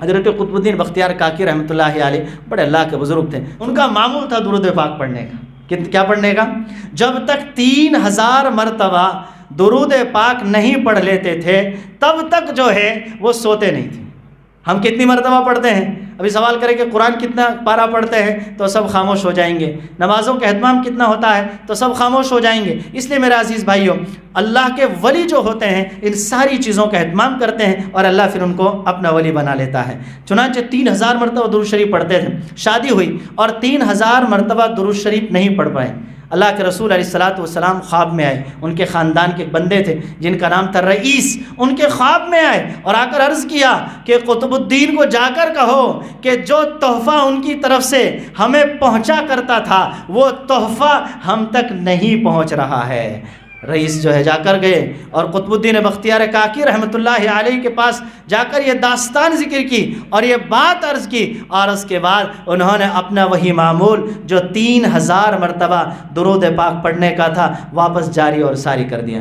حضرت قطب الدین بختیار کاکی رحمۃ اللہ علیہ بڑے اللہ کے بزرگ تھے، ان کا معمول تھا درود پاک پڑھنے کا۔ کیا پڑھنے کا؟ جب تک 3000 مرتبہ درود پاک نہیں پڑھ لیتے تھے تب تک جو ہے وہ سوتے نہیں تھے۔ ہم کتنی مرتبہ پڑھتے ہیں؟ ابھی سوال کریں کہ قرآن کتنا پارہ پڑھتے ہیں تو سب خاموش ہو جائیں گے، نمازوں کا اہتمام کتنا ہوتا ہے تو سب خاموش ہو جائیں گے۔ اس لیے میرے عزیز بھائیوں، اللہ کے ولی جو ہوتے ہیں ان ساری چیزوں کا اہتمام کرتے ہیں اور اللہ پھر ان کو اپنا ولی بنا لیتا ہے۔ چنانچہ 3000 مرتبہ درود شریف پڑھتے تھے۔ شادی ہوئی اور 3000 مرتبہ درود شریف نہیں پڑھ پائے۔ اللہ کے رسول علیہ الصلاۃ والسلام خواب میں آئے، ان کے خاندان کے بندے تھے جن کا نام تھا رئیس، ان کے خواب میں آئے اور آ کر عرض کیا کہ قطب الدین کو جا کر کہو کہ جو تحفہ ان کی طرف سے ہمیں پہنچا کرتا تھا وہ تحفہ ہم تک نہیں پہنچ رہا ہے۔ رئیس جو ہے جا کر گئے اور قطب الدین بختیار کاکی رحمۃ اللہ علیہ کے پاس جا کر یہ داستان ذکر کی اور یہ بات عرض کی، اور اس کے بعد انہوں نے اپنا وہی معمول جو 3000 مرتبہ درود پاک پڑھنے کا تھا واپس جاری اور ساری کر دیا۔